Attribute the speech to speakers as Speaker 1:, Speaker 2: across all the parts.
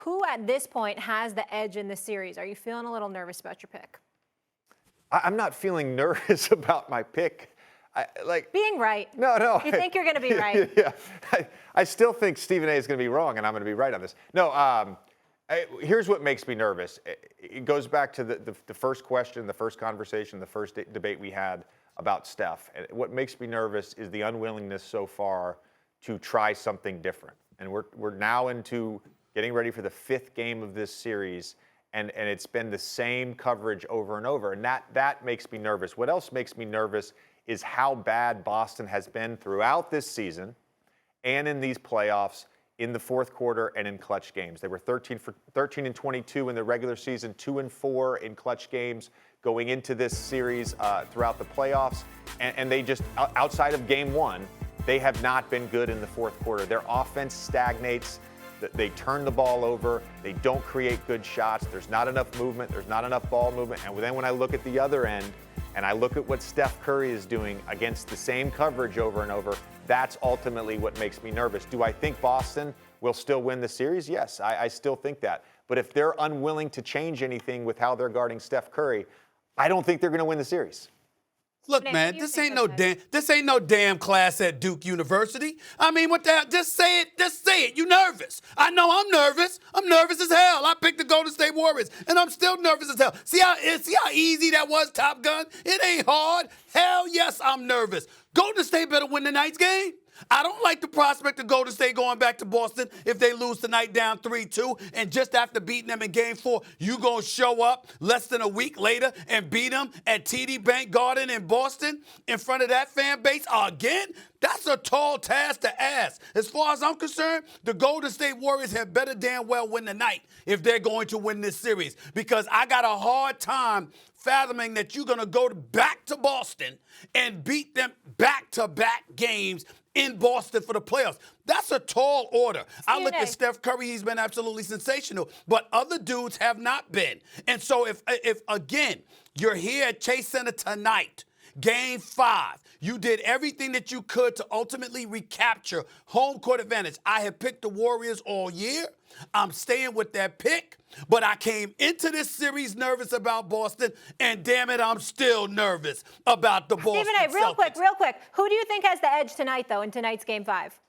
Speaker 1: Who at this point has the edge in the series? Are you feeling a little nervous about your pick?
Speaker 2: I'm not feeling nervous about my pick.
Speaker 1: Being right.
Speaker 2: No.
Speaker 1: You think you're going to be right?
Speaker 2: Yeah. I still think Stephen A is going to be wrong, and I'm going to be right on this. No. Here's what makes me nervous. It goes back to the first question, the first conversation, the first debate we had about Steph. And what makes me nervous is the unwillingness so far to try something different. And we're now into getting ready for the 5th game of this series, and it's been the same coverage over and over. And that makes me nervous. What else makes me nervous is how bad Boston has been throughout this season and in these playoffs in the fourth quarter and in clutch games. They were 13-22 in the regular season, 2-4 in clutch games going into this series throughout the playoffs. And they just, outside of game 1, they have not been good in the fourth quarter. Their offense stagnates. They turn the ball over. They don't create good shots. There's not enough movement. There's not enough ball movement. And then when I look at the other end and I look at what Steph Curry is doing against the same coverage over and over, that's ultimately what makes me nervous. Do I think Boston will still win the series? Yes, I still think that. But if they're unwilling to change anything with how they're guarding Steph Curry, I don't think they're going to win the series.
Speaker 3: Look, man, this ain't no damn class at Duke University. I mean, what the hell? Just say it. Just say it. You nervous? I know I'm nervous. I'm nervous as hell. I picked the Golden State Warriors, and I'm still nervous as hell. See how easy that was, Top Gun? It ain't hard. Hell yes, I'm nervous. Golden State better win tonight's game. I don't like the prospect of Golden State going back to Boston if they lose tonight down 3-2, and just after beating them in Game 4, you going to show up less than a week later and beat them at TD Bank Garden in Boston in front of that fan base again? That's a tall task to ask. As far as I'm concerned, the Golden State Warriors have better damn well win tonight if they're going to win this series, because I got a hard time fathoming that you're going to go back to Boston and beat them back-to-back games in Boston for the playoffs. That's a tall order. I look at Steph Curry, he's been absolutely sensational, but other dudes have not been. And so if again, you're here at Chase Center tonight, Game 5, you did everything that you could to ultimately recapture home court advantage. I have picked the Warriors all year. I'm staying with that pick, but I came into this series nervous about Boston, and damn it, I'm still nervous about the Boston
Speaker 1: Stephen A, real
Speaker 3: Celtics.
Speaker 1: quick. Who do you think has the edge tonight, though, in tonight's Game 5?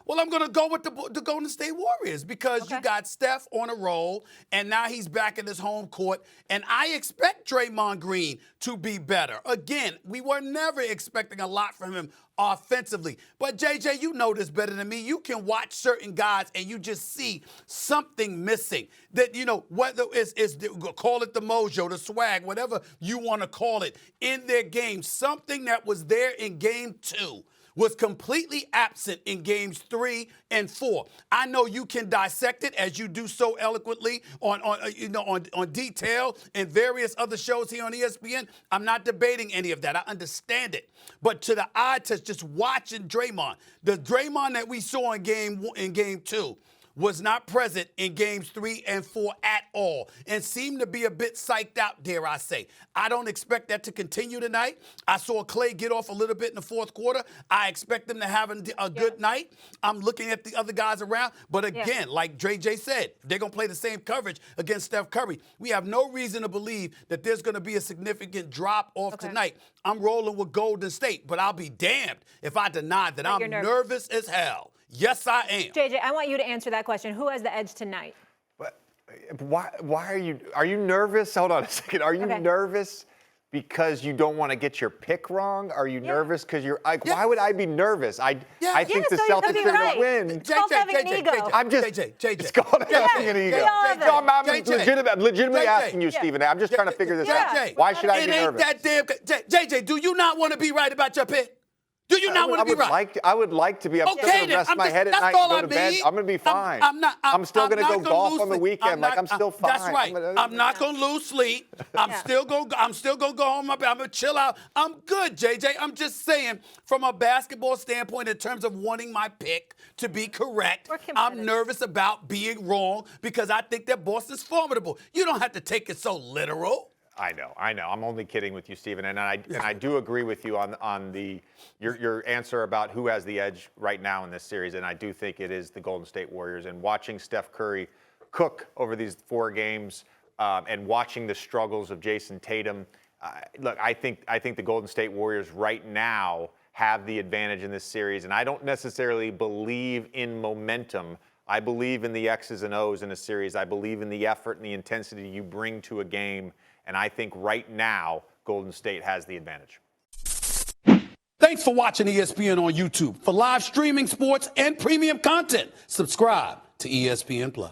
Speaker 3: Well, I'm going to go with the Golden State Warriors because you got Steph on a roll, and now he's back in his home court, and I expect Draymond Green to be better. Again, we were never expecting a lot from him offensively. But, JJ, you know this better than me. You can watch certain guys, and you just see something missing. That, you know, whether it's call it the mojo, the swag, whatever you want to call it, in their game, something that was there in Game 2 was completely absent in Games 3 and 4. I know you can dissect it as you do so eloquently on Detail and various other shows here on ESPN. I'm not debating any of that. I understand it. But to the eye test, just watching Draymond, the Draymond that we saw in Game 2 was not present in Games 3 and 4 at all and seemed to be a bit psyched out, dare I say. I don't expect that to continue tonight. I saw Clay get off a little bit in the fourth quarter. I expect them to have a good night. I'm looking at the other guys around. But again, like JJ said, they're going to play the same coverage against Steph Curry. We have no reason to believe that there's going to be a significant drop off tonight. I'm rolling with Golden State, but I'll be damned if I deny that I'm nervous as hell. Yes, I am.
Speaker 1: JJ, I want you to answer that question. Who has the edge tonight?
Speaker 2: Why are you nervous? Hold on a second. Are you nervous because you don't want to get your pick wrong? Are you nervous because you're like, why would I be nervous? I think the Celtics are going to win.
Speaker 1: It's called having an ego.
Speaker 2: I'm just, it's called having an ego. No, I'm legitimately asking you, Stephen A. I'm just trying to figure this out. Why should I be nervous?
Speaker 3: It ain't that damn, JJ, do you not want to be right about your pick? Do you not want to be right?
Speaker 2: I would like to be. I'm still going to rest my head at night and go to bed. I'm going to be fine. I'm still going to go golf on the weekend. I'm still fine.
Speaker 3: That's right. I'm not going to lose sleep. I'm still going to go home. I'm going to chill out. I'm good, JJ. I'm just saying, from a basketball standpoint, in terms of wanting my pick to be correct, I'm nervous about being wrong because I think that Boston's formidable. You don't have to take it so literal.
Speaker 2: I know. I'm only kidding with you, Stephen, and I do agree with you on your answer about who has the edge right now in this series, and I do think it is the Golden State Warriors. And watching Steph Curry cook over these 4 games, and watching the struggles of Jason Tatum, look, I think the Golden State Warriors right now have the advantage in this series, and I don't necessarily believe in momentum. I believe in the X's and O's in a series. I believe in the effort and the intensity you bring to a game. And I think right now, Golden State has the advantage.
Speaker 3: Thanks for watching ESPN on YouTube. For live streaming sports and premium content, subscribe to ESPN+.